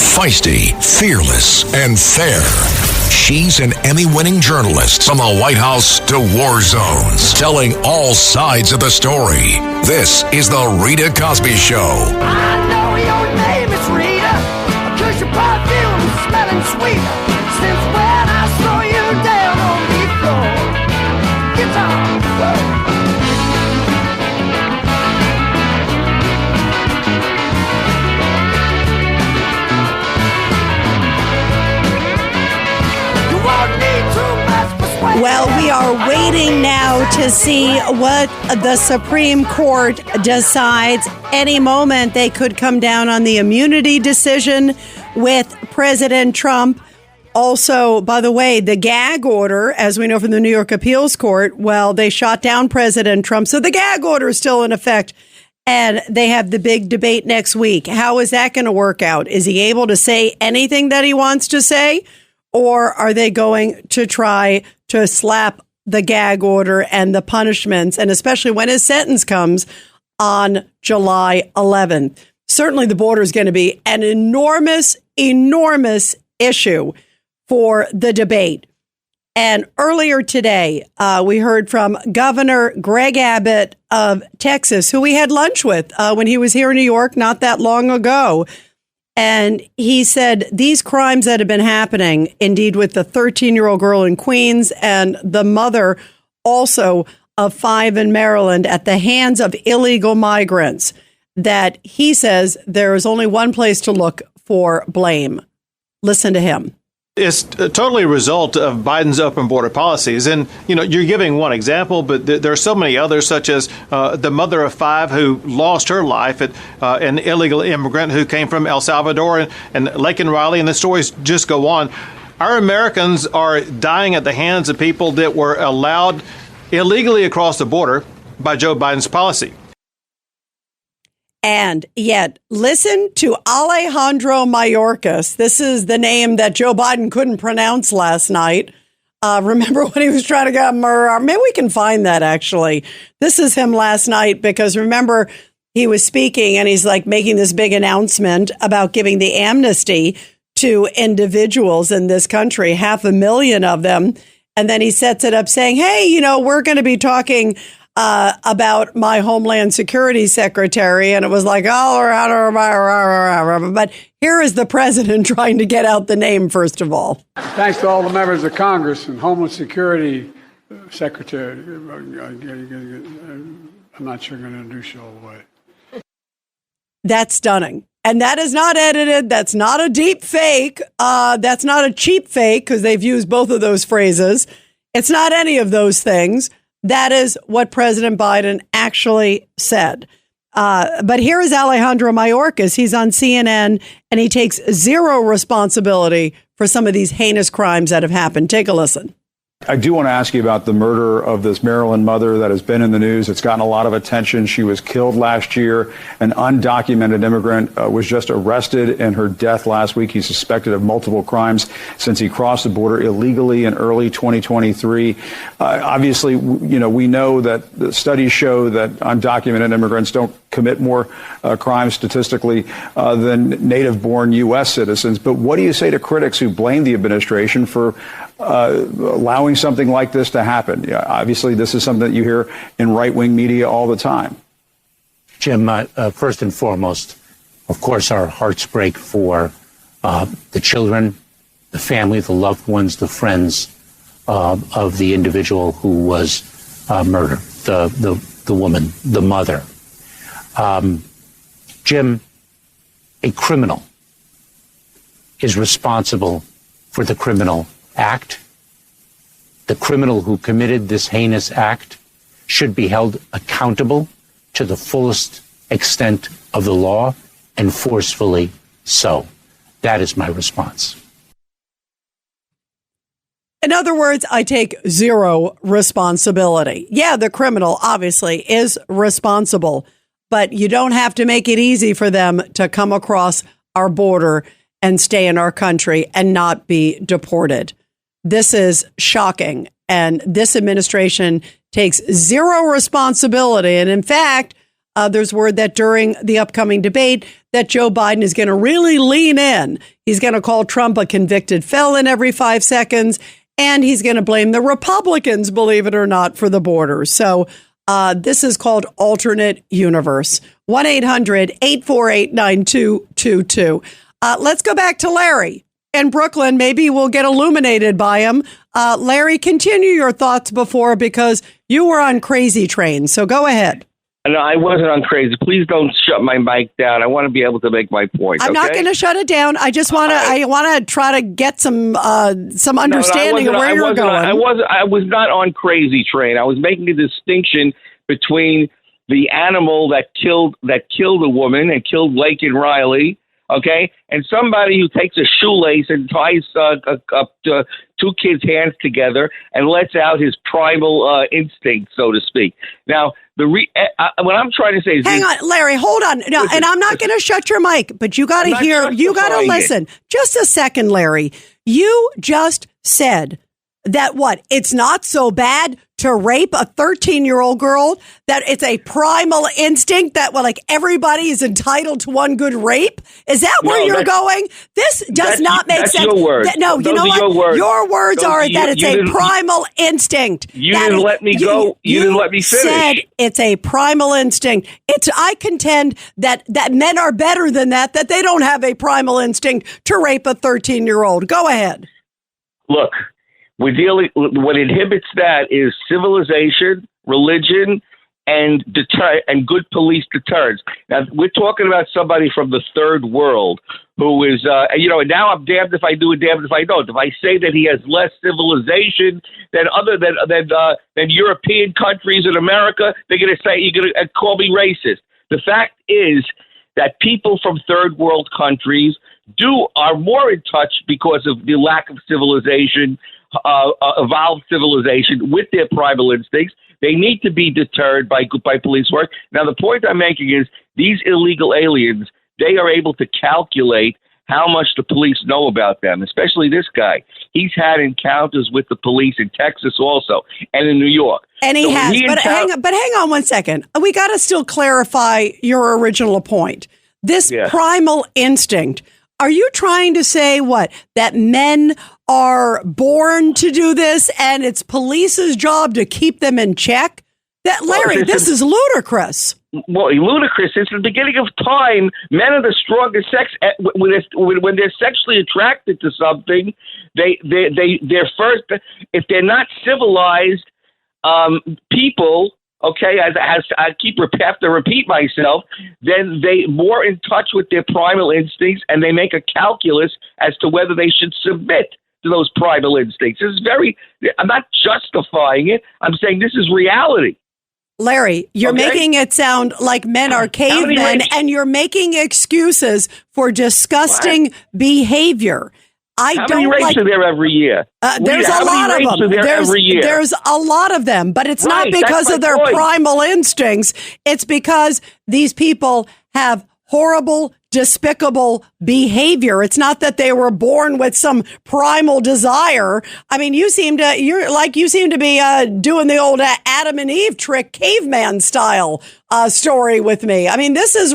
Feisty, fearless, and fair. She's an Emmy-winning journalist from the White House to war zones, telling all sides of the story. This is the Rita Cosby Show. I know your name is Rita, 'cause your perfume is smelling sweet. Since when I saw you down on the floor. Guitar, whoa. Well, we are waiting now to see what the Supreme Court decides. Any moment they could come down on the immunity decision with President Trump. Also, by the way, the gag order, as we know from the New York Appeals Court, well, they shot down President Trump. So the gag order is still in effect. And they have the big debate next week. How is that going to work out? Is he able to say anything that he wants to say? Or are they going to try to slap the gag order and the punishments, and especially when his sentence comes on July 11th? Certainly the border is going to be an enormous, enormous issue for the debate. And earlier today, we heard from Governor Greg Abbott of Texas, who we had lunch with when he was here in New York not that long ago. And he said these crimes that have been happening, indeed, with the 13-year-old girl in Queens and the mother also of 5 in Maryland at the hands of illegal migrants, that he says there is only one place to look for blame. Listen to him. It's totally a result of Biden's open border policies. And, you know, you're giving one example, but there are so many others, such as the mother of 5 who lost her life at an illegal immigrant who came from El Salvador and Laken Riley, and the stories just go on. Our Americans are dying at the hands of people that were allowed illegally across the border by Joe Biden's policy. And yet, listen to Alejandro Mayorkas. This is the name that Joe Biden couldn't pronounce last night. Remember when he was trying to get murder? Maybe we can find that, actually. This is him last night, because remember, he was speaking and he's like making this big announcement about giving the amnesty to individuals in this country, 500,000 of them. And then he sets it up saying, hey, you know, we're going to be talking about my Homeland Security Secretary. And it was like, oh, but here is the president trying to get out the name, first of all. Thanks to all the members of Congress and Homeland Security Secretary. I'm not sure I'm going to introduce you all the way. That's stunning. And that is not edited. That's not a deep fake. That's not a cheap fake, because they've used both of those phrases. It's not any of those things. That is what President Biden actually said. But here is Alejandro Mayorkas. He's on CNN, and he takes zero responsibility for some of these heinous crimes that have happened. Take a listen. I do want to ask you about the murder of this Maryland mother that has been in the news. It's gotten a lot of attention. She was killed last year. An undocumented immigrant was just arrested in her death last week. He's suspected of multiple crimes since he crossed the border illegally in early 2023. Obviously, you know, we know that the studies show that undocumented immigrants don't commit more crimes statistically than native-born U.S. citizens. But what do you say to critics who blame the administration for allowing something like this to happen? Yeah, obviously, this is something that you hear in right-wing media all the time. Jim, first and foremost, of course, our hearts break for the children, the family, the loved ones, the friends of the individual who was murdered, the woman, the mother. Jim, a criminal is responsible for the criminal act. The criminal who committed this heinous act should be held accountable to the fullest extent of the law, and forcefully so. That is my response. In other words, I take zero responsibility. Yeah, the criminal obviously is responsible, but you don't have to make it easy for them to come across our border and stay in our country and not be deported. This is shocking. And this administration takes zero responsibility. And in fact, There's word that during the upcoming debate that Joe Biden is going to really lean in. He's going to call Trump a convicted felon every 5 seconds, and he's going to blame the Republicans, believe it or not, for the border. So this is called alternate universe. 1-800-848-9222. Let's go back to Larry in Brooklyn. Maybe we'll get illuminated by him. Larry, continue your thoughts before, because you were on Crazy Train. So go ahead. No, I wasn't on Crazy. Please don't shut my mic down. I want to be able to make my point. I'm not going to shut it down. I just want to. I want to try to get some understanding of where you're going. I was not on Crazy Train. I was making a distinction between the animal that killed a woman and killed Laken Riley. Okay, and somebody who takes a shoelace and ties two kids' hands together and lets out his primal instinct, so to speak. Now, what I'm trying to say is, hang on, Larry, hold on. No, and I'm not going to shut your mic, but you got to hear. You got to listen. Just a second, Larry. You just said that it's not so bad to rape a 13-year-old girl, that it's a primal instinct that everybody is entitled to one good rape. Is that where you're going? This does not make sense. Your words. No, you know what? Your words are that it's a primal instinct. You didn't let me go. You didn't let me finish. Said it's a primal instinct. I contend that men are better than that they don't have a primal instinct to rape a 13-year-old. Go ahead. Look. What inhibits that is civilization, religion, and good police deterrence. Now, we're talking about somebody from the third world who is, and now I'm damned if I do and damned if I don't. If I say that he has less civilization than European countries in America, they're going to say, you're going to call me racist. The fact is that people from third world countries are more in touch because of the lack of civilization, evolved civilization with their primal instincts. They need to be deterred by police work. Now, the point I'm making is these illegal aliens, they are able to calculate how much the police know about them, especially this guy. He's had encounters with the police in Texas also and in New York. And he has. Hang on 1 second. We got to still clarify your original point. This primal instinct. Are you trying to say that men are born to do this and it's police's job to keep them in check? Larry, this is ludicrous. Well, ludicrous. Since the beginning of time, men are the strongest sex. When they're sexually attracted to something, they're first. If they're not civilized people. Okay, as I have to repeat myself, then they more in touch with their primal instincts, and they make a calculus as to whether they should submit to those primal instincts. I'm not justifying it. I'm saying this is reality. Larry, you're making it sound like men are cavemen, and you're making excuses for disgusting behavior. How many rapes are there every year? There's a lot of them. There's a lot of them, but it's not because of their primal instincts. It's because these people have horrible, despicable behavior. It's not that they were born with some primal desire. I mean, you seem to be doing the old Adam and Eve trick, caveman style story with me. I mean, this is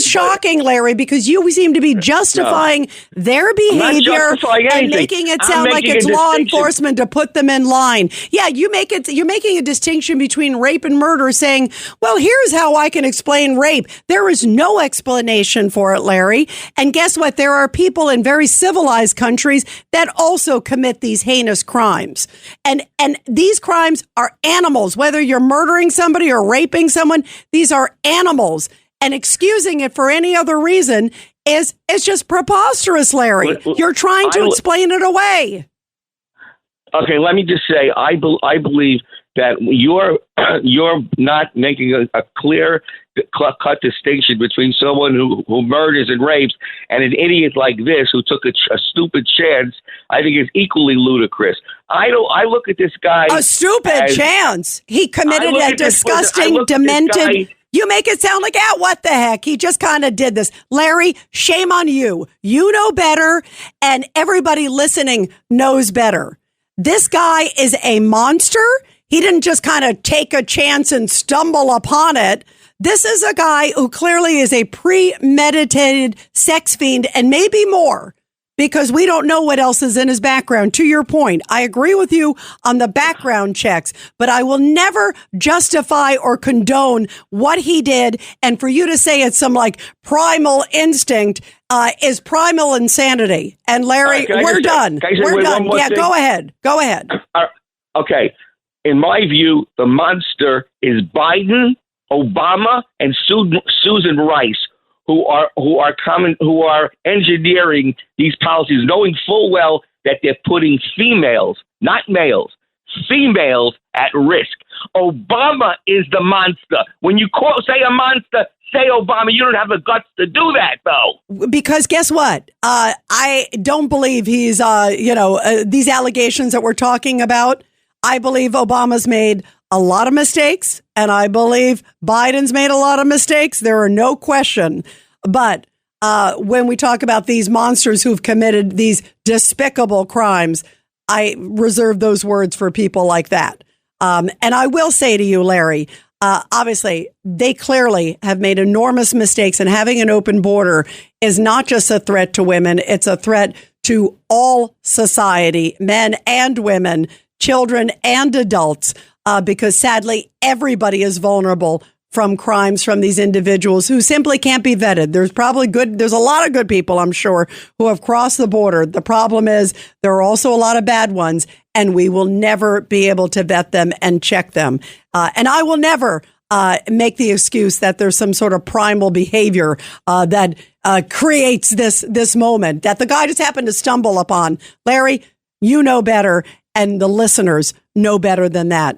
shocking, Larry, because you seem to be justifying their behavior and making it sound like it's law enforcement to put them in line. Yeah, you're making a distinction between rape and murder, saying, well, here's how I can explain rape. There is no explanation for it, Larry. And guess what? There are people in very civilized countries that also commit these heinous crimes. And these crimes are animals, whether you're murdering somebody or raping someone, these are animals. And excusing it for any other reason is just preposterous, Larry. You're trying to explain it away. Okay, let me just say, I believe that you're not making a clear cut distinction between someone who murders and rapes and an idiot like this who took a stupid chance. I think is equally ludicrous. I look at this guy a stupid chance. He committed a disgusting, demented. You make it sound like, what the heck? He just kind of did this. Larry, shame on you. You know better, and everybody listening knows better. This guy is a monster. He didn't just kind of take a chance and stumble upon it. This is a guy who clearly is a premeditated sex fiend and maybe more, because we don't know what else is in his background. To your point, I agree with you on the background checks, but I will never justify or condone what he did. And for you to say it's some like primal instinct is primal insanity. And Larry, we're done. We're done. Yeah, thing? Go ahead. Go ahead. Okay. In my view, the monster is Biden, Obama, and Susan Rice, who are engineering these policies, knowing full well that they're putting females, not males, females at risk. Obama is the monster. When you say a monster, say Obama. You don't have the guts to do that, though. Because guess what? I don't believe he's, these allegations that we're talking about. I believe Obama's made a lot of mistakes, and I believe Biden's made a lot of mistakes. There are no question. But when we talk about these monsters who've committed these despicable crimes, I reserve those words for people like that. And I will say to you, Larry, obviously, they clearly have made enormous mistakes, and having an open border is not just a threat to women. It's a threat to all society, men and women, children and adults, because sadly, everybody is vulnerable from crimes from these individuals who simply can't be vetted. There's a lot of good people, I'm sure, who have crossed the border. The problem is there are also a lot of bad ones, and we will never be able to vet them and check them. And I will never make the excuse that there's some sort of primal behavior that creates this moment that the guy just happened to stumble upon. Larry, you know better, and the listeners know better than that.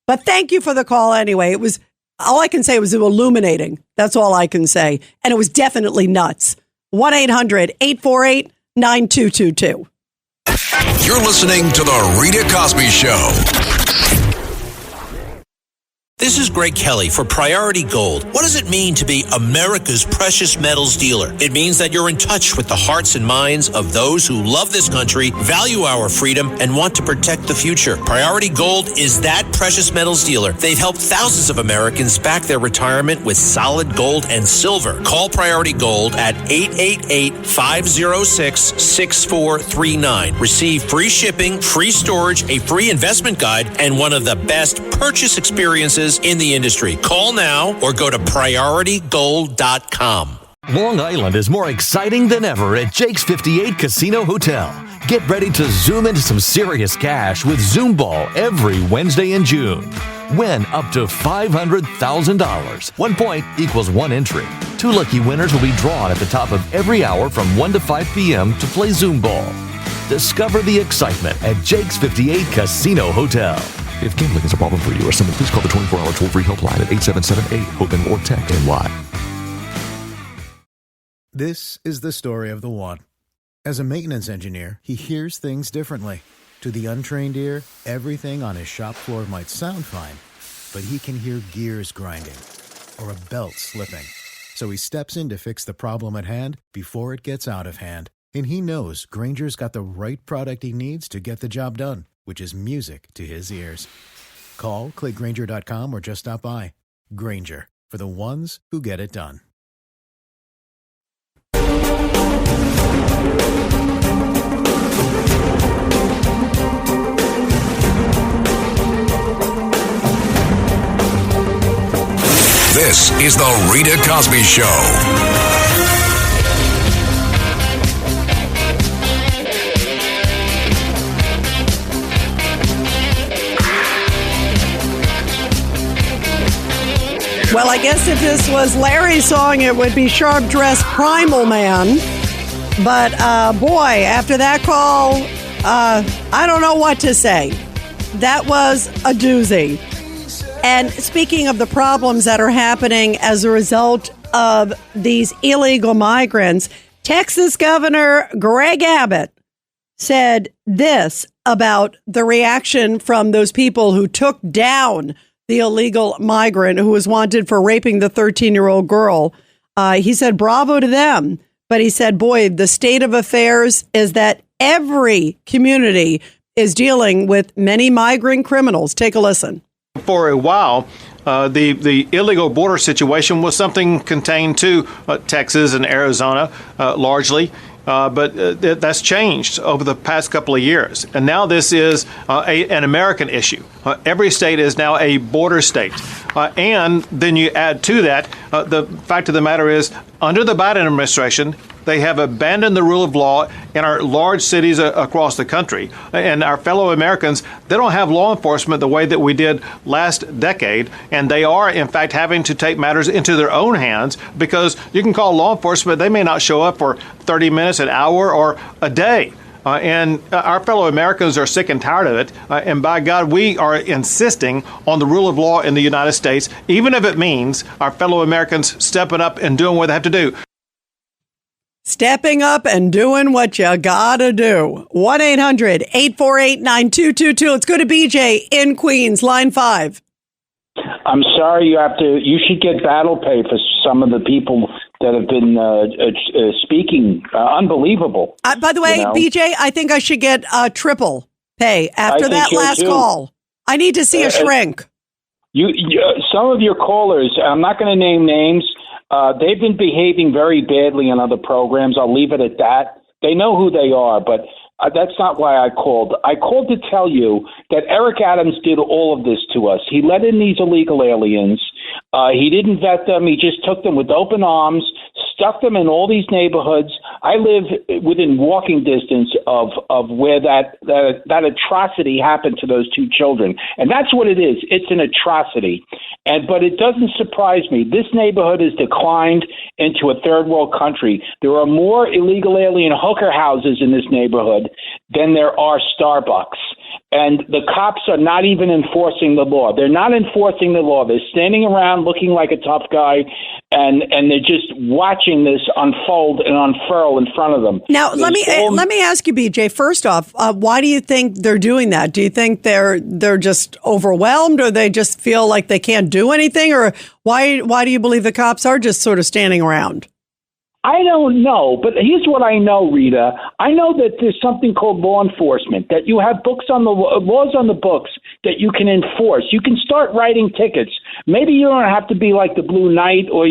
But thank you for the call anyway. All I can say was illuminating. That's all I can say. And it was definitely nuts. 1-800-848-9222. You're listening to The Rita Cosby Show. This is Greg Kelly for Priority Gold. What does it mean to be America's precious metals dealer? It means that you're in touch with the hearts and minds of those who love this country, value our freedom, and want to protect the future. Priority Gold is that precious metals dealer. They've helped thousands of Americans back their retirement with solid gold and silver. Call Priority Gold at 888-506-6439. Receive free shipping, free storage, a free investment guide, and one of the best purchase experiences in the industry. Call now or go to PriorityGold.com. Long Island is more exciting than ever at Jake's 58 Casino Hotel. Get ready to zoom into some serious cash with Zoom Ball every Wednesday in June. Win up to $500,000. 1 point equals 1 entry. 2 lucky winners will be drawn at the top of every hour from 1 to 5 p.m. to play Zoom Ball. Discover the excitement at Jake's 58 Casino Hotel. If gambling is a problem for you or someone, please call the 24-hour toll-free helpline at 877-8-HOPE or text NY. This is the story of the one. As a maintenance engineer, he hears things differently. To the untrained ear, everything on his shop floor might sound fine, but he can hear gears grinding or a belt slipping. So he steps in to fix the problem at hand before it gets out of hand. And he knows Grainger's got the right product he needs to get the job done, which is music to his ears. Call, click Grainger.com, or just stop by. Grainger, for the ones who get it done. This is The Rita Cosby Show. Well, I guess if this was Larry's song, it would be Sharp Dressed Primal Man. But boy, after that call, I don't know what to say. That was a doozy. And speaking of the problems that are happening as a result of these illegal migrants, Texas Governor Greg Abbott said this about the reaction from those people who took down the illegal migrant who was wanted for raping the 13-year-old girl. He said, bravo to them. But he said, boy, the state of affairs is that every community is dealing with many migrant criminals. Take a listen. For a while, the illegal border situation was something contained to Texas and Arizona largely. But that's changed over the past couple of years. And now this is an American issue. Every state is now a border state. And then you add to that, the fact of the matter is, under the Biden administration, they have abandoned the rule of law in our large cities across the country. And our fellow Americans, they don't have law enforcement the way that we did last decade. And they are, in fact, having to take matters into their own hands because you can call law enforcement. They may not show up for 30 minutes, an hour, or a day. And our fellow Americans are sick and tired of it. And by God, we are insisting on the rule of law in the United States, even if it means our fellow Americans stepping up and doing what they have to do. Stepping up and doing what you gotta do. 1-800-848-9222. Let's go to BJ in Queens, line 5. I'm sorry you should get battle pay for some of the people that have been speaking. Unbelievable. By the way, BJ, I think I should get triple pay after that last call. I need to see a shrink. Some of your callers, I'm not going to name names, they've been behaving very badly in other programs. I'll leave it at that. They know who they are, but that's not why I called. I called to tell you that Eric Adams did all of this to us. He let in these illegal aliens. He didn't vet them. He just took them with open arms, stuck them in all these neighborhoods. I live within walking distance of where that atrocity happened to those two children. And that's what it is. It's an atrocity. But it doesn't surprise me. This neighborhood has declined into a third world country. There are more illegal alien hooker houses in this neighborhood than there are Starbucks. And the cops are not even enforcing the law. They're not enforcing the law. They're standing around looking like a tough guy, and they're just watching this unfold and unfurl in front of them. Now, let me ask you, BJ. First off, why do you think they're doing that? Do you think they're just overwhelmed, or they just feel like they can't do anything, or why do you believe the cops are just sort of standing around? I don't know, but here's what I know, Rita. I know that there's something called law enforcement, that you have laws on the books that you can enforce. You can start writing tickets. Maybe you don't have to be like the Blue Knight or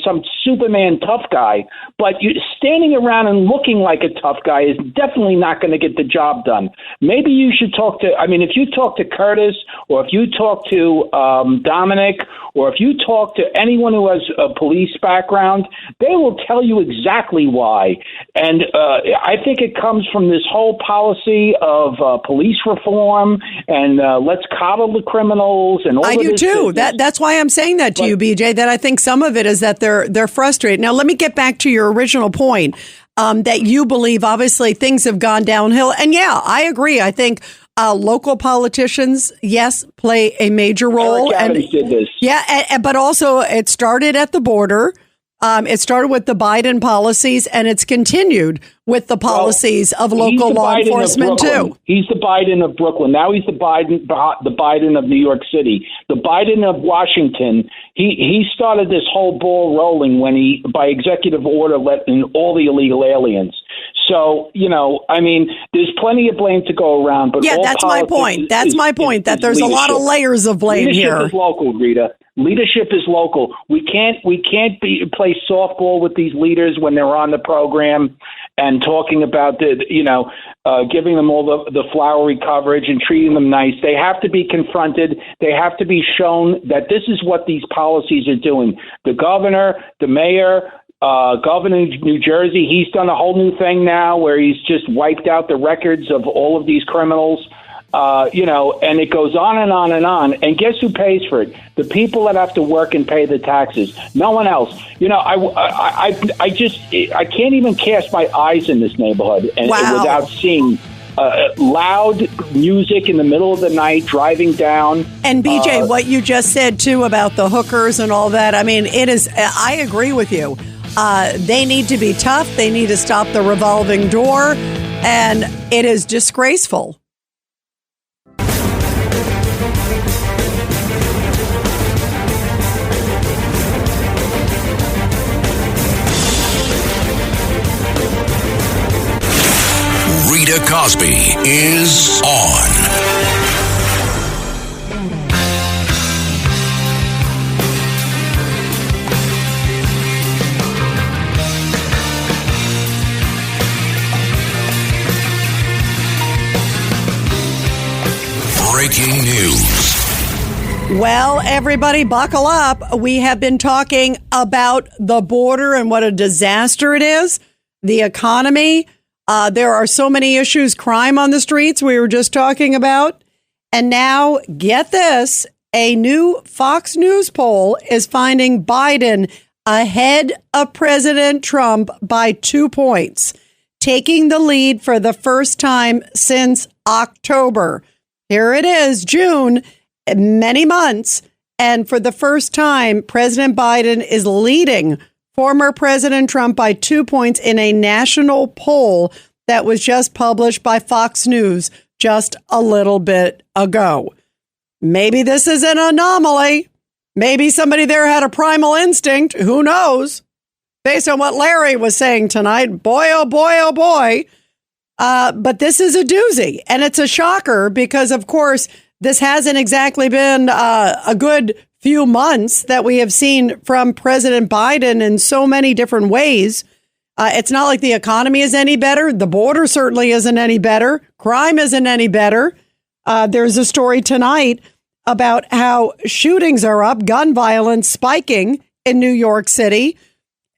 some Superman tough guy, but you standing around and looking like a tough guy is definitely not going to get the job done. Maybe you should if you talk to Curtis, or if you talk to Dominic, or if you talk to anyone who has a police background, they will tell you exactly why. And I think it comes from this whole policy of police reform and let's coddle the criminals and all. I do too. That's why I'm saying that to you, BJ. That I think some of it is that they're frustrated. Now, let me get back to your original point that you believe obviously things have gone downhill. And yeah, I agree. I think local politicians, yes, play a major role. Eric Adams did this. Yeah, but also it started at the border. It started with the Biden policies, and it's continued with the policies of local law enforcement too. He's the Biden of Brooklyn. Now he's the Biden of New York City. The Biden of Washington. He started this whole ball rolling when he, by executive order, let in all the illegal aliens. So, there's plenty of blame to go around. But yeah, that's my point. That's my point, that there's a lot of layers of blame here. Leadership is local, Rita. Leadership is local. We can't play softball with these leaders when they're on the program and talking about giving them all the flowery coverage and treating them nice. They have to be confronted. They have to be shown that this is what these policies are doing. The governor, the mayor, Governor of New Jersey, he's done a whole new thing now where he's just wiped out the records of all of these criminals. And it goes on and on and on. And guess who pays for it? The people that have to work and pay the taxes. No one else. I can't even cast my eyes in this neighborhood without seeing loud music in the middle of the night driving down. And BJ, what you just said too about the hookers and all that. I mean, I agree with you. They need to be tough. They need to stop the revolving door. And it is disgraceful. Rita Cosby is on. breaking news. Well, everybody, buckle up. We have been talking about the border and what a disaster it is, the economy. There are so many issues, crime on the streets we were just talking about. And now, get this, a new Fox News poll is finding Biden ahead of President Trump by 2 points, taking the lead for the first time since October. Here it is, June, many months. And for the first time, President Biden is leading former President Trump by 2 points in a national poll that was just published by Fox News just a little bit ago. Maybe this is an anomaly. Maybe somebody there had a primal instinct. Who knows? Based on what Larry was saying tonight. Boy, oh boy, oh boy. But this is a doozy. And it's a shocker because, of course, this hasn't exactly been a good few months that we have seen from President Biden in so many different ways. It's not like the economy is any better. The border certainly isn't any better. Crime isn't any better. There's a story tonight about how shootings are up, gun violence spiking in New York City.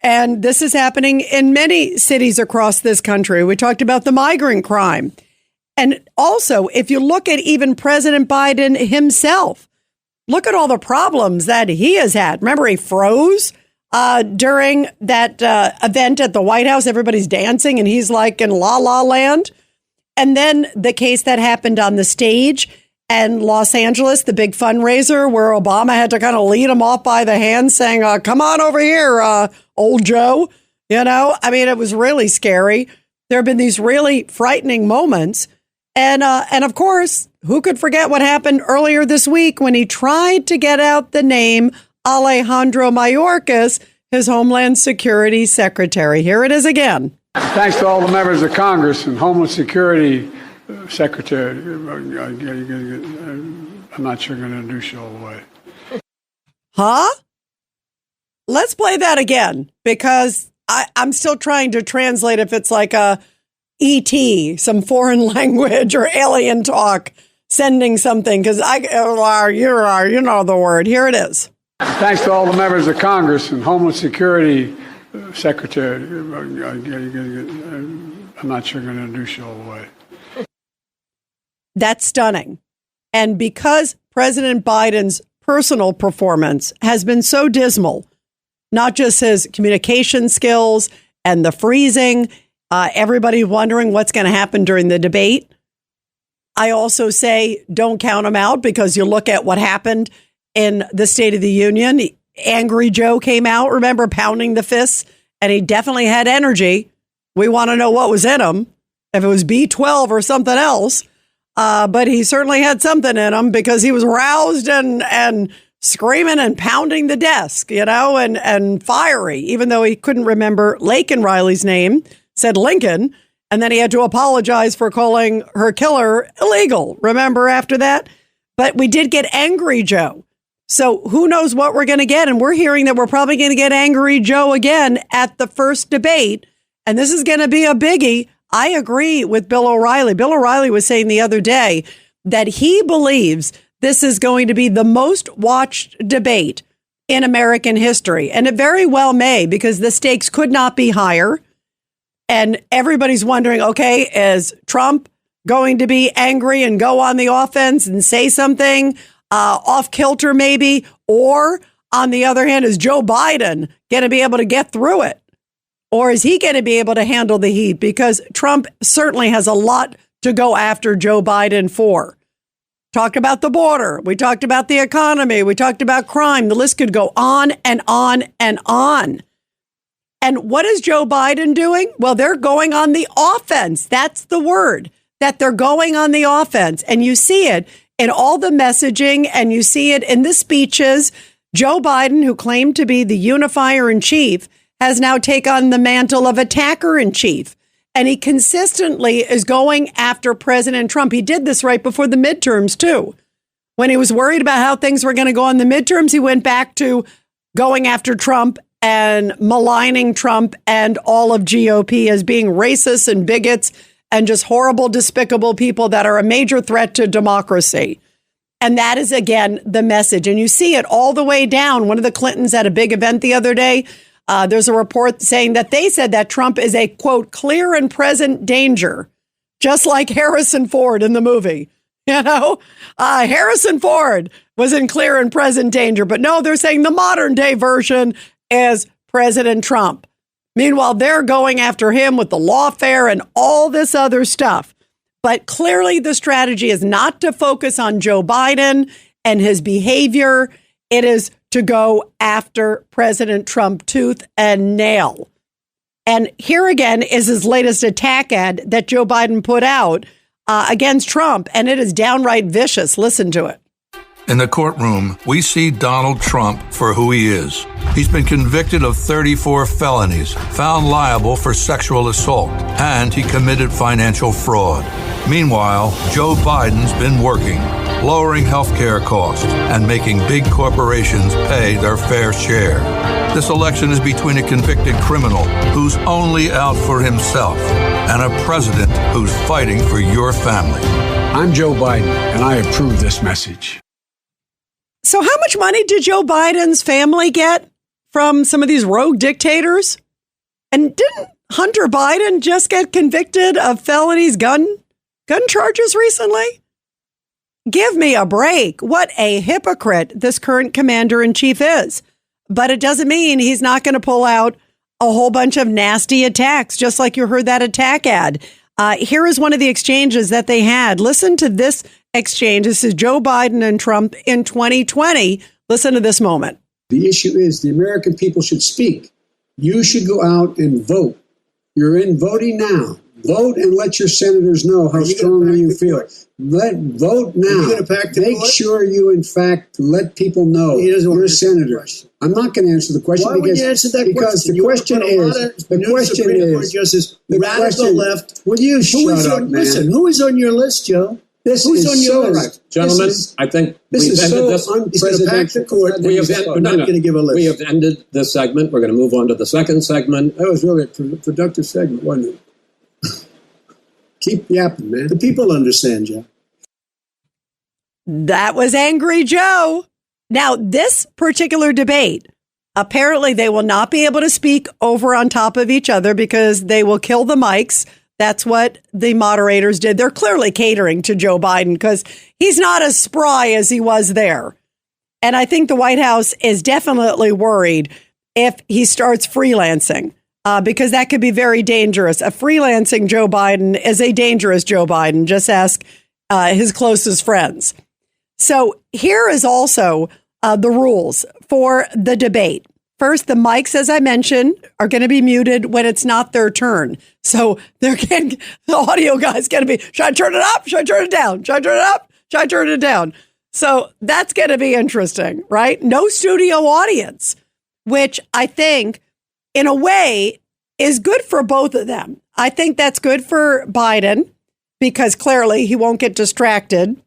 And this is happening in many cities across this country. We talked about the migrant crime. And also, if you look at even President Biden himself, look at all the problems that he has had. Remember, he froze during that event at the White House. Everybody's dancing and he's like in La La Land. And then the case that happened on the stage in Los Angeles, the big fundraiser where Obama had to kind of lead him off by the hand saying, come on over here, old Joe. You know, I mean, it was really scary. There have been these really frightening moments. And of course, who could forget what happened earlier this week when he tried to get out the name Alejandro Mayorkas, his Homeland Security Secretary. Here it is again. Thanks to all the members of Congress and Homeland Security Secretary. I'm not sure I'm going to introduce you all the way. Huh? Let's play that again, because I'm still trying to translate if it's like a ET, some foreign language or alien talk, sending something, because you know the word. Here it is. Thanks to all the members of Congress and Homeland Security Secretary. I'm not sure I'm going to introduce you all the way. That's stunning. And because President Biden's personal performance has been so dismal, not just his communication skills and the freezing, everybody wondering what's going to happen during the debate. I also say don't count him out, because you look at what happened in the State of the Union. Angry Joe came out, remember, pounding the fists, and he definitely had energy. We want to know what was in him, if it was B12 or something else. But he certainly had something in him, because he was roused and screaming and pounding the desk, you know, and fiery, even though he couldn't remember Laken Riley's name, said Lincoln. And then he had to apologize for calling her killer illegal. Remember after that? But we did get Angry Joe. So who knows what we're going to get? And we're hearing that we're probably going to get Angry Joe again at the first debate. And this is going to be a biggie. I agree with Bill O'Reilly. Bill O'Reilly was saying the other day that he believes this is going to be the most watched debate in American history. And it very well may, because the stakes could not be higher. And everybody's wondering, okay, is Trump going to be angry and go on the offense and say something off kilter maybe? Or on the other hand, is Joe Biden going to be able to get through it? Or is he going to be able to handle the heat? Because Trump certainly has a lot to go after Joe Biden for. Talked about the border. We talked about the economy. We talked about crime. The list could go on and on and on. And what is Joe Biden doing? Well, they're going on the offense. That's the word, that they're going on the offense. And you see it in all the messaging, and you see it in the speeches. Joe Biden, who claimed to be the unifier in chief, has now taken on the mantle of attacker in chief. And he consistently is going after President Trump. He did this right before the midterms, too. When he was worried about how things were going to go in the midterms, he went back to going after Trump and maligning Trump and all of GOP as being racists and bigots and just horrible, despicable people that are a major threat to democracy. And that is, again, the message. And you see it all the way down. One of the Clintons had a big event the other day. There's a report saying that they said that Trump is a, quote, clear and present danger, just like Harrison Ford in the movie. You know, Harrison Ford was in clear and present danger. But no, they're saying the modern day version is President Trump. Meanwhile, they're going after him with the lawfare and all this other stuff. But clearly the strategy is not to focus on Joe Biden and his behavior. It is to go after President Trump tooth and nail. And here again is his latest attack ad that Joe Biden put out against Trump, and it is downright vicious. Listen to it. In the courtroom, we see Donald Trump for who he is. He's been convicted of 34 felonies, found liable for sexual assault, and he committed financial fraud. Meanwhile, Joe Biden's been working, lowering healthcare costs and making big corporations pay their fair share. This election is between a convicted criminal who's only out for himself and a president who's fighting for your family. I'm Joe Biden, and I approve this message. So how much money did Joe Biden's family get from some of these rogue dictators? And didn't Hunter Biden just get convicted of felonies, gun charges recently? Give me a break. What a hypocrite this current commander-in-chief is. But it doesn't mean he's not going to pull out a whole bunch of nasty attacks, just like you heard that attack ad. Here is one of the exchanges that they had. Listen to this exchange. This is Joe Biden and Trump in 2020. Listen to this moment. The issue is the American people should speak. You should go out and vote. You're in voting now. Vote and let your senators know how strongly you feel. Vote now. Make sure you, in fact, let people know you're senators. I'm not going to answer the question. Why would you answer that question? The question is, radical left. Will you shut up, man? Listen, who is on your list, Joe? Who's on your list? Gentlemen, I think we've ended this. He's going to pack the court. We're not going to give a list. We have ended this segment. We're going to move on to the second segment. That was really a productive segment, wasn't it? Keep yapping, man. The people understand, Joe. That was Angry Joe. Now, this particular debate, apparently they will not be able to speak over on top of each other because they will kill the mics. That's what the moderators did. They're clearly catering to Joe Biden because he's not as spry as he was there. And I think the White House is definitely worried if he starts freelancing. Because that could be very dangerous. A freelancing Joe Biden is a dangerous Joe Biden. Just ask his closest friends. So here is also the rules for the debate. First, the mics, as I mentioned, are going to be muted when it's not their turn. So the audio guy's going to be, should I turn it up? Should I turn it down? Should I turn it up? Should I turn it down? So that's going to be interesting, right? No studio audience, which I think in a way is good for both of them. I think that's good for Biden because clearly he won't get distracted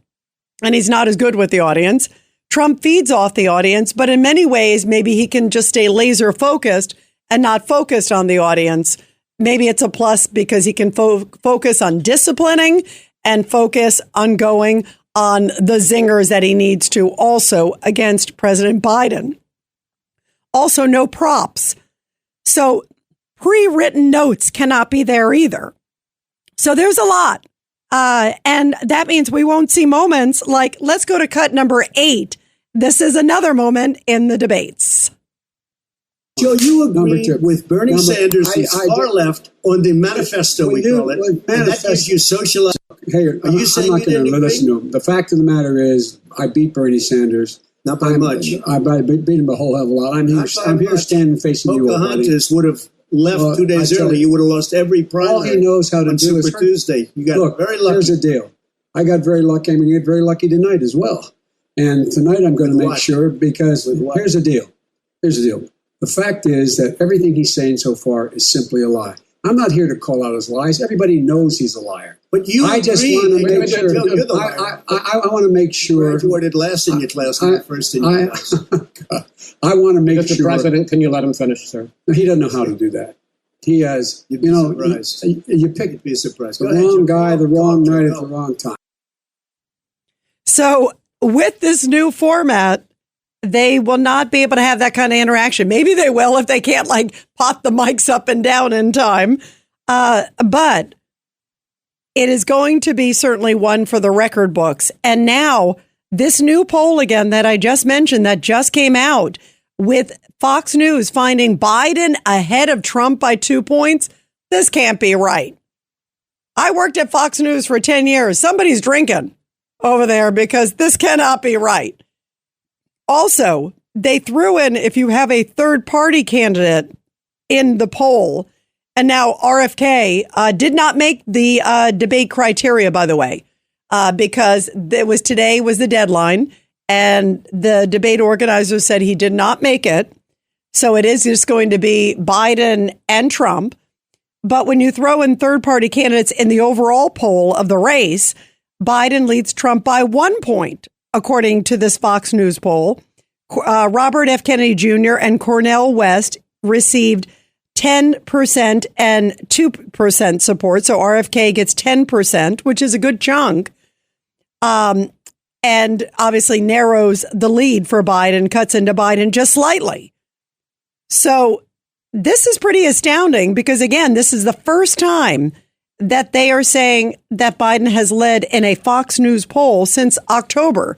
and he's not as good with the audience. Trump feeds off the audience, but in many ways, maybe he can just stay laser focused and not focused on the audience. Maybe it's a plus because he can focus on disciplining and focus on going on the zingers that he needs to also against President Biden. Also, no props. So pre-written notes cannot be there either. So there's a lot. And that means we won't see moments like, let's go to cut number 8. This is another moment in the debates. Joe, you agree with Bernie Sanders, who's far left, on the manifesto, we call it. And that gives you social... Hey, are you saying I'm not going to listen to him. The fact of the matter is, I beat Bernie Sanders. Not by much. I beat him a whole hell of a lot. I'm here standing facing you already. Pocahontas would have left 2 days early. You would have lost every primary. All he knows how to do is Super Tuesday. You got very lucky. Here's the deal. I got very lucky. I'm going to get very lucky tonight as well. And tonight I'm going to make sure because here's the deal. The fact is that everything he's saying so far is simply a lie. I'm not here to call out his lies. Everybody knows he's a liar. But I just want to make sure. I want to make sure. I graduated last in your class, not first in your class. I want to make Mr. sure. President, can you let him finish, sir? He doesn't know how to do that. He has, You'd be surprised. You pick You'd be surprised. the wrong guy, the wrong night at the wrong time. So with this new format, they will not be able to have that kind of interaction. Maybe they will if they can't like pop the mics up and down in time. But it is going to be certainly one for the record books. And now this new poll again that I just mentioned that just came out with Fox News finding Biden ahead of Trump by 2 points. This can't be right. I worked at Fox News for 10 years. Somebody's drinking over there because this cannot be right. Also, they threw in, if you have a third party candidate in the poll, and now RFK did not make the debate criteria, by the way, because today was the deadline, and the debate organizer said he did not make it. So it is just going to be Biden and Trump. But when you throw in third party candidates in the overall poll of the race, Biden leads Trump by 1 point, according to this Fox News poll. Robert F. Kennedy Jr. and Cornel West received 10% and 2% support. So RFK gets 10%, which is a good chunk. And obviously narrows the lead for Biden, cuts into Biden just slightly. So this is pretty astounding because, again, this is the first time that they are saying that Biden has led in a Fox News poll since October.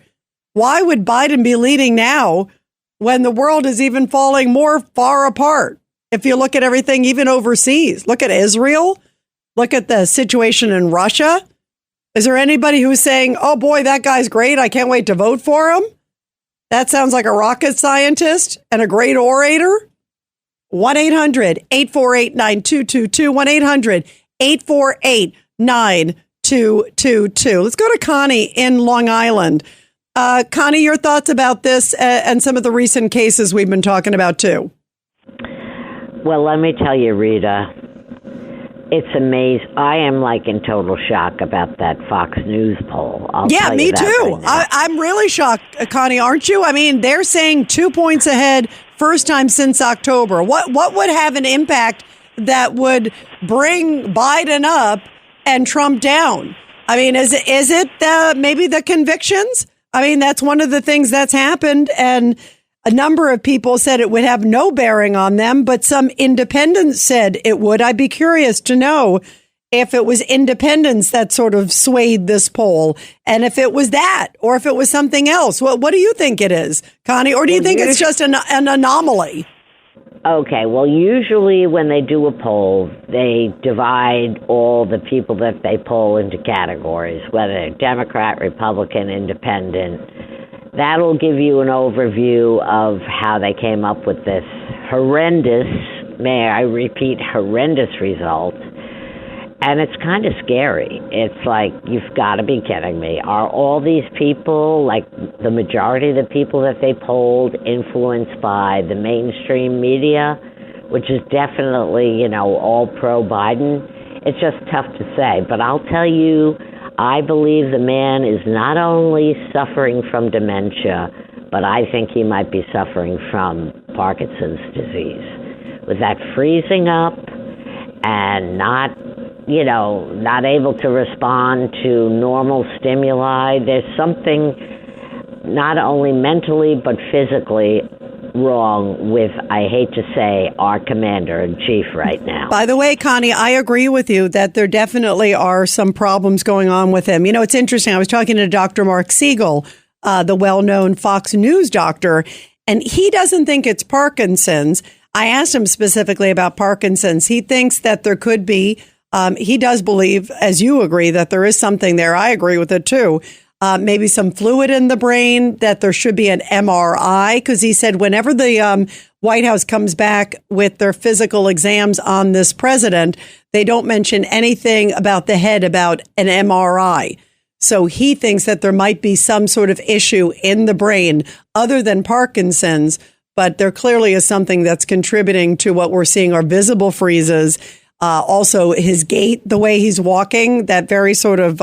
Why would Biden be leading now when the world is even falling more far apart? If you look at everything, even overseas, look at Israel, look at the situation in Russia. Is there anybody who's saying, oh, boy, that guy's great. I can't wait to vote for him? That sounds like a rocket scientist and a great orator. 1-800-848-9222, 1-800-848-9222. Let's go to Connie in Long Island. Connie, your thoughts about this and some of the recent cases we've been talking about, too. Well, let me tell you, Rita, it's amazing. I am like in total shock about that Fox News poll. Yeah, me too. Right, I'm really shocked, Connie, aren't you? I mean, they're saying 2 points ahead, first time since October. What would have an impact that would bring Biden up and Trump down? I mean, is it maybe the convictions? I mean, that's one of the things that's happened, and a number of people said it would have no bearing on them, but some independents said it would. I'd be curious to know if it was independents that sort of swayed this poll, and if it was that, or if it was something else. What do you think it is, Connie? Or do you think it's just an anomaly? Okay, well, usually when they do a poll, they divide all the people that they poll into categories, whether they're Democrat, Republican, Independent. That'll give you an overview of how they came up with this horrendous, may I repeat, horrendous result. And it's kind of scary. It's like, you've got to be kidding me. Are all these people, like the majority of the people that they polled, influenced by the mainstream media, which is definitely, all pro-Biden? It's just tough to say. But I'll tell you, I believe the man is not only suffering from dementia, but I think he might be suffering from Parkinson's disease. With that freezing up and not able to respond to normal stimuli, there's something not only mentally but physically wrong with, I hate to say, our commander-in-chief right now. By the way, Connie, I agree with you that there definitely are some problems going on with him. It's interesting. I was talking to Dr. Mark Siegel, the well-known Fox News doctor, and he doesn't think it's Parkinson's. I asked him specifically about Parkinson's. He thinks that there could be, he does believe, as you agree, that there is something there. I agree with it, too. Maybe some fluid in the brain, that there should be an MRI, because he said whenever the White House comes back with their physical exams on this president, they don't mention anything about the head, about an MRI. So he thinks that there might be some sort of issue in the brain other than Parkinson's, but there clearly is something that's contributing to what we're seeing are visible freezes. Also, his gait, the way he's walking, that very sort of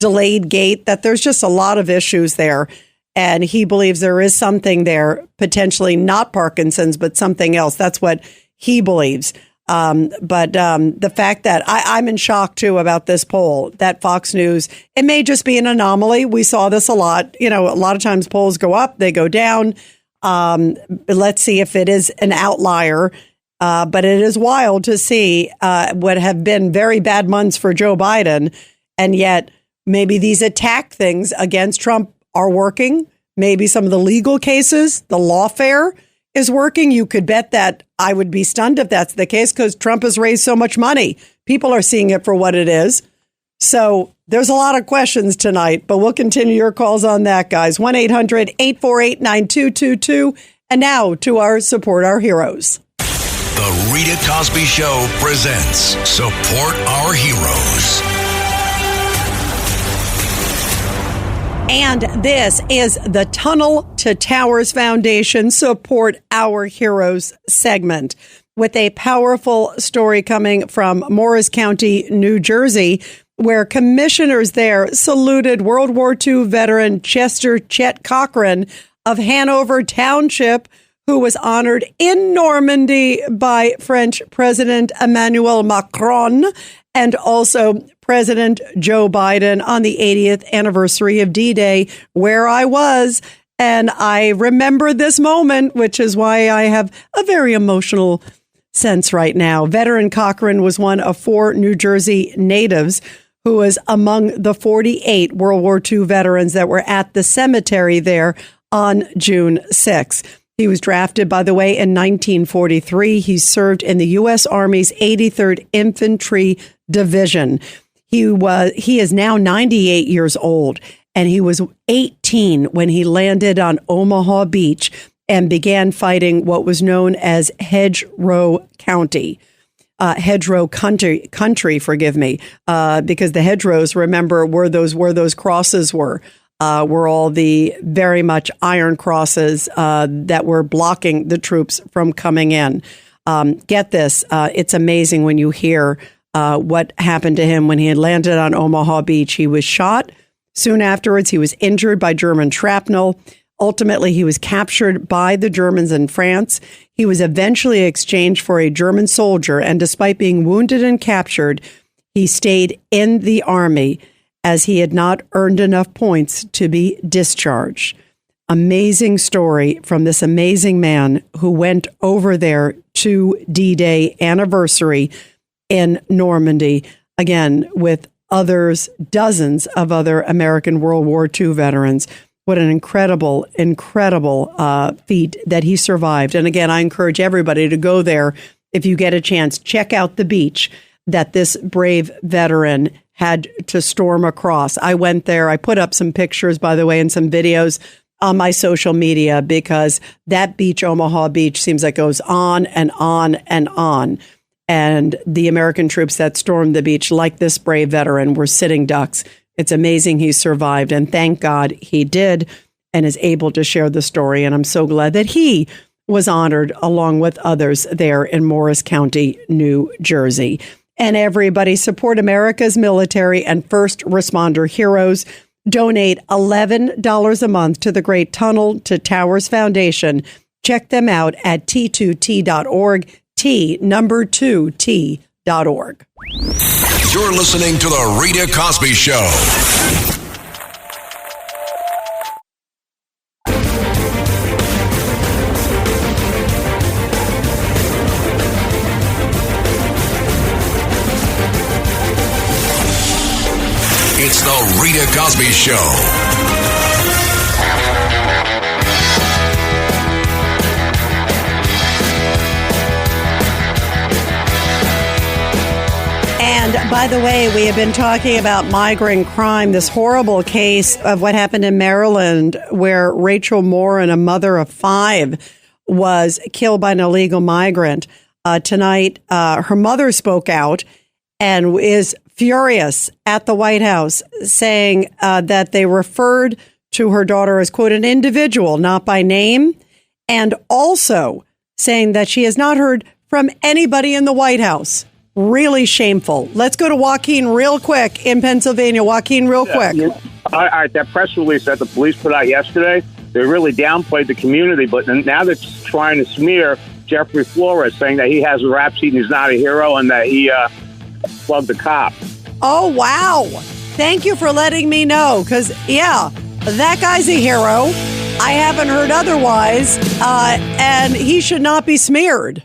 delayed gait, that there's just a lot of issues there. And he believes there is something there, potentially not Parkinson's, but something else. That's what he believes. But the fact that I'm in shock, too, about this poll, that Fox News, it may just be an anomaly. We saw this a lot. A lot of times polls go up, they go down. But let's see if it is an outlier. But it is wild to see what have been very bad months for Joe Biden. And yet maybe these attack things against Trump are working. Maybe some of the legal cases, the lawfare is working. You could bet that. I would be stunned if that's the case because Trump has raised so much money. People are seeing it for what it is. So there's a lot of questions tonight, but we'll continue your calls on that, guys. 1-800-848-9222. And now to our Support Our Heroes. The Rita Cosby Show presents Support Our Heroes. And this is the Tunnel to Towers Foundation Support Our Heroes segment with a powerful story coming from Morris County, New Jersey, where commissioners there saluted World War II veteran Chester Chet Cochran of Hanover Township, who was honored in Normandy by French President Emmanuel Macron and also President Joe Biden on the 80th anniversary of D-Day, where I was. And I remember this moment, which is why I have a very emotional sense right now. Veteran Cochran was one of 4 New Jersey natives who was among the 48 World War II veterans that were at the cemetery there on June 6th. He was drafted, by the way, in 1943. He served in the U.S. Army's 83rd Infantry Division. He is now 98 years old, and he was 18 when he landed on Omaha Beach and began fighting what was known as Hedgerow Country, forgive me, because the hedgerows, remember, where those crosses were all the very much iron crosses that were blocking the troops from coming in. Get this, it's amazing when you hear what happened to him when he had landed on Omaha Beach. He was shot. Soon afterwards, he was injured by German shrapnel. Ultimately, he was captured by the Germans in France. He was eventually exchanged for a German soldier, and despite being wounded and captured, he stayed in the Army as he had not earned enough points to be discharged. Amazing story from this amazing man who went over there to D-Day anniversary in Normandy, again, with others, dozens of other American World War II veterans. What an incredible, incredible feat that he survived. And again, I encourage everybody to go there if you get a chance. Check out the beach that this brave veteran had to storm across. I went there. I put up some pictures, by the way, and some videos on my social media because that beach, Omaha Beach, seems like it goes on and on and on. And the American troops that stormed the beach, like this brave veteran, were sitting ducks. It's amazing he survived, and thank God he did and is able to share the story. And I'm so glad that he was honored along with others there in Morris County, New Jersey. And everybody, support America's military and first responder heroes. Donate $11 a month to the Great Tunnel to Towers Foundation. Check them out at t2t.org, T2T.org. You're listening to The Rita Cosby Show. It's The Rita Cosby Show. And by the way, we have been talking about migrant crime, this horrible case of what happened in Maryland where Rachel Morin, a mother of 5, was killed by an illegal migrant. Tonight, her mother spoke out and is furious at the White House, saying that they referred to her daughter as, quote, an individual, not by name, and also saying that she has not heard from anybody in the White House. Really shameful. Let's go to Joaquin real quick in Pennsylvania. Joaquin, real quick. All right, that press release that the police put out yesterday, they really downplayed the community, but now they're trying to smear Jeffrey Flores, saying that he has a rap sheet and he's not a hero and that he plugged the cop. Oh, wow. Thank you for letting me know, because, yeah, that guy's a hero. I haven't heard otherwise, and he should not be smeared.